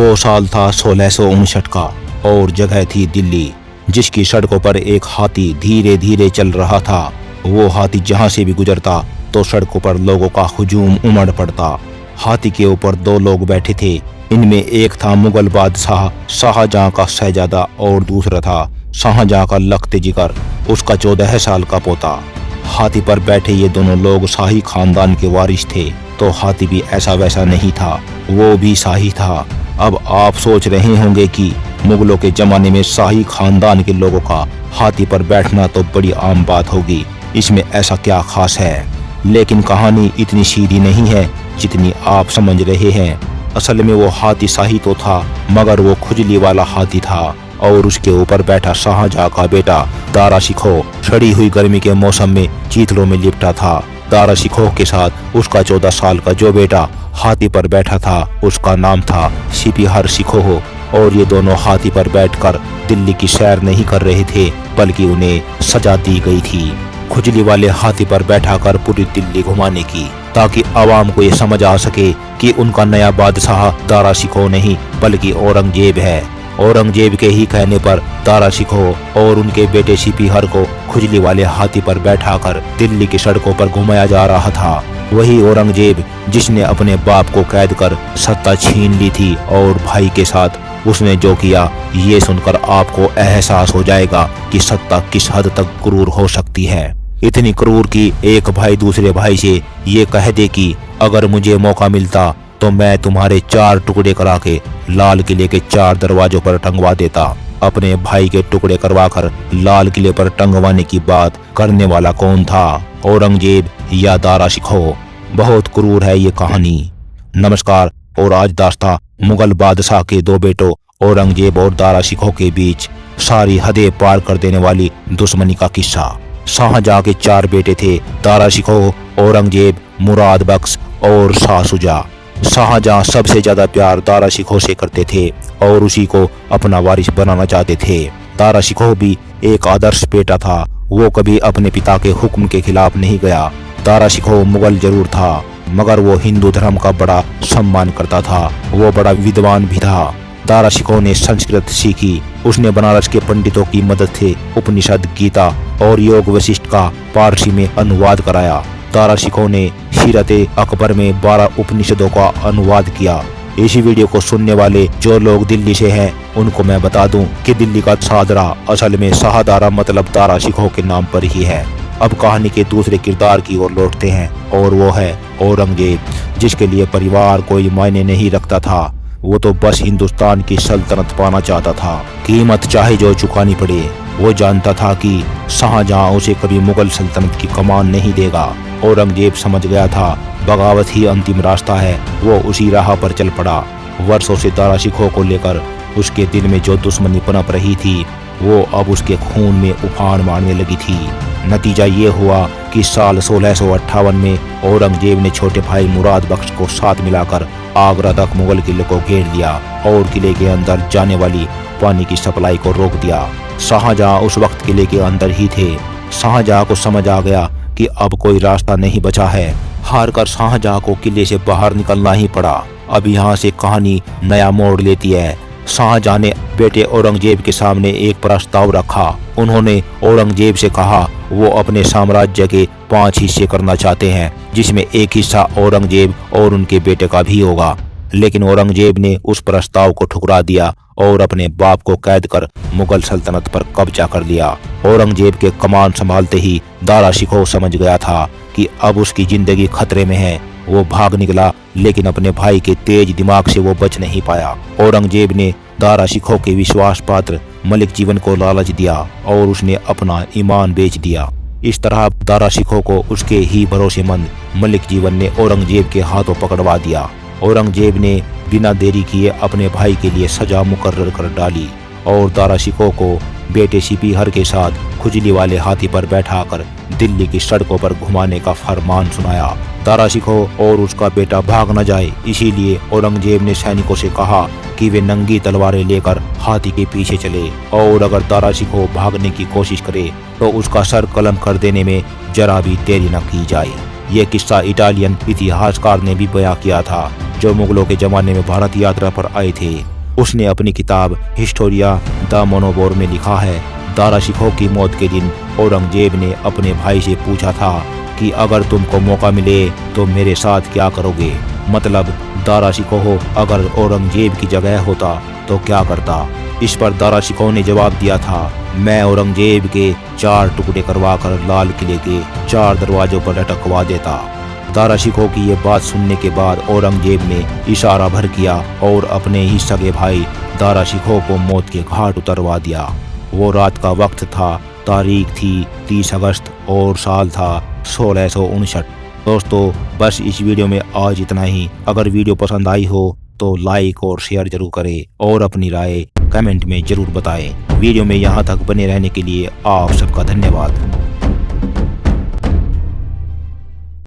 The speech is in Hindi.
वो साल था 1659 का और जगह थी दिल्ली, जिसकी सड़कों पर एक हाथी धीरे धीरे चल रहा था। वो हाथी जहां से भी गुजरता तो सड़कों पर लोगों का हुजूम उमड़ पड़ता। हाथी के ऊपर दो लोग बैठे थे। इनमें एक था मुगल बादशाह शाहजहां का शहजादा और दूसरा था शाहजहां का लख्त जिगर, उसका 14 साल का पोता। हाथी पर बैठे ये दोनों लोग शाही खानदान के वारिस थे, तो हाथी भी ऐसा वैसा नहीं था, वो भी शाही था। अब आप सोच रहे होंगे कि मुगलों के जमाने में शाही खानदान के लोगों का हाथी पर बैठना तो बड़ी आम बात होगी, इसमें ऐसा क्या खास है। लेकिन कहानी इतनी सीधी नहीं है जितनी आप समझ रहे हैं। असल में वो हाथी शाही तो था, मगर वो खुजली वाला हाथी था और उसके ऊपर बैठा शाहजहां का बेटा दारा शिकोह सड़ी हुई गर्मी के मौसम में चीथड़ों में लिपटा था। दारा शिकोह के साथ उसका 14 साल का जो बेटा हाथी पर बैठा था, उसका नाम था सिपाही शिकोह। और ये दोनों हाथी पर बैठकर दिल्ली की सैर नहीं कर रहे थे, बल्कि उन्हें सजा दी गई थी खुजली वाले हाथी पर बैठाकर पूरी दिल्ली घुमाने की, ताकि आवाम को ये समझ आ सके कि उनका नया बादशाह दारा शिकोह नहीं बल्कि औरंगजेब है। औरंगजेब के ही कहने पर दारा शिकोह और उनके बेटे सिपाही को खुजली वाले हाथी पर बैठाकर दिल्ली की सड़कों पर घुमाया जा रहा था। वही औरंगजेब जिसने अपने बाप को कैद कर सत्ता छीन ली थी और भाई के साथ उसने जो किया, ये सुनकर आपको एहसास हो जाएगा कि सत्ता किस हद तक क्रूर हो सकती है। इतनी क्रूर कि एक भाई दूसरे भाई से ये कह दे कि अगर मुझे मौका मिलता तो मैं तुम्हारे 4 टुकड़े करा के लाल किले के 4 दरवाजों पर टंगवा देता। अपने भाई के टुकड़े करवाकर लाल किले पर टंगवाने की बात करने वाला कौन था, औरंगजेब या दारा शिकोह? बहुत क्रूर है ये कहानी। नमस्कार, और आज दास्तां मुगल बादशाह के 2 बेटों औरंगजेब और दारा शिकोह के बीच सारी हदें पार कर देने वाली दुश्मनी का किस्सा। शाहजहां के 4 बेटे थे, दारा शिकोह, औरंगजेब, मुराद बख्श और शाह शुजा। शाहजहां सबसे ज्यादा प्यार दारा शिकोह से करते थे और उसी को अपना वारिस बनाना चाहते थे। दारा शिकोह भी एक आदर्श बेटा था, वो कभी अपने पिता के हुक्म के खिलाफ नहीं गया। दारा शिकोह मुगल जरूर था, मगर वो हिंदू धर्म का बड़ा सम्मान करता था, वो बड़ा विद्वान भी था। दारा शिकोह ने संस्कृत सीखी, उसने बनारस के पंडितों की मदद से उपनिषद, गीता और योग वशिष्ठ का पारसी में अनुवाद कराया। दारा शिकोह ने सीरत अकबर में 12 उपनिषदों का अनुवाद किया। इसी वीडियो को सुनने वाले जो लोग दिल्ली से हैं, उनको मैं बता दूं कि दिल्ली का शाहदरा असल में शाहदारा मतलब दारा शिकोह के नाम पर ही है। अब कहानी के दूसरे किरदार की ओर लौटते हैं और वो है औरंगजेब, जिसके लिए परिवार कोई मायने नहीं रखता था। वो तो बस हिंदुस्तान की सल्तनत पाना चाहता था, कीमत चाहे जो चुकानी पड़े। वो जानता था कि शाहजहां उसे कभी मुगल सल्तनत की कमान नहीं देगा। औरंगजेब समझ गया था बगावत ही अंतिम रास्ता है, वो उसी राह पर चल पड़ा। वर्षों से दारा शिकोह को लेकर उसके दिल में जो दुश्मनी पनप रही थी, वो अब उसके खून में उफान मारने लगी थी। नतीजा ये हुआ कि साल 1658 में औरंगजेब ने छोटे भाई मुराद बख्श को साथ मिलाकर आगरा तक मुगल किले को घेर लिया और किले के अंदर जाने वाली पानी की सप्लाई को रोक दिया। शाहजहां उस वक्त किले के अंदर ही थे। शाहजहां को समझ आ गया कि अब कोई रास्ता नहीं बचा है। हार कर शाहजहां को किले से बाहर निकलना ही पड़ा। अब यहाँ से कहानी नया मोड़ लेती है। शाहजहां ने बेटे औरंगजेब के सामने एक प्रस्ताव रखा। उन्होंने औरंगजेब से कहा वो अपने साम्राज्य के 5 हिस्से करना चाहते हैं, जिसमें एक हिस्सा औरंगजेब और उनके बेटे का भी होगा। लेकिन औरंगजेब ने उस प्रस्ताव को ठुकरा दिया और अपने बाप को कैद कर मुगल सल्तनत पर कब्जा कर लिया। औरंगजेब के कमान संभालते ही दारा शिकोह समझ गया था कि अब उसकी जिंदगी खतरे में है। वो भाग निकला, लेकिन अपने भाई के तेज दिमाग से वो बच नहीं पाया। औरंगजेब ने दारा शिकोह के विश्वास पात्र मलिक जीवन को लालच दिया और उसने अपना ईमान बेच दिया। इस तरह दारा शिकोह को उसके ही भरोसेमंद मलिक जीवन ने औरंगजेब के हाथों पकड़वा दिया। औरंगजेब ने बिना देरी किए अपने भाई के लिए सजा मुकर्रर कर डाली और दारा शिकोह को बेटे सिपाही के साथ खुजली वाले हाथी पर बैठाकर दिल्ली की सड़कों पर घुमाने का फरमान सुनाया। दारा शिकोह और उसका बेटा भाग न जाए, इसीलिए औरंगजेब ने सैनिकों से कहा कि वे नंगी तलवारें लेकर हाथी के पीछे चले और अगर दारा शिकोह भागने की कोशिश करे तो उसका सर कलम कर देने में जरा भी देरी न की जाए। ये किस्सा इटालियन इतिहासकार ने भी बयां किया था, जो मुगलों के जमाने में भारत यात्रा पर आए थे। उसने अपनी किताब हिस्टोरिया द मोनोबोर में लिखा है, दारा शिकोह की मौत के दिन औरंगजेब ने अपने भाई से पूछा था कि अगर तुमको मौका मिले तो मेरे साथ क्या करोगे। मतलब दारा शिकोह अगर औरंगजेब की जगह होता तो क्या करता। इस पर दारा शिकोह ने जवाब दिया था, मैं औरंगजेब के 4 टुकड़े करवाकर लाल किले के 4 दरवाजों पर लटकवा देता। दारा शिकोह की ये बात सुनने के बाद औरंगजेब ने इशारा भर किया और अपने ही सगे भाई दारा शिकोह को मौत के घाट उतरवा दिया। वो रात का वक्त था, तारीख थी 30 अगस्त और साल था 1659। दोस्तों बस इस वीडियो में आज इतना ही। अगर वीडियो पसंद आई हो तो लाइक और शेयर जरूर करें और अपनी राय कमेंट में जरूर बताएं। वीडियो में यहाँ तक बने रहने के लिए आप सबका धन्यवाद।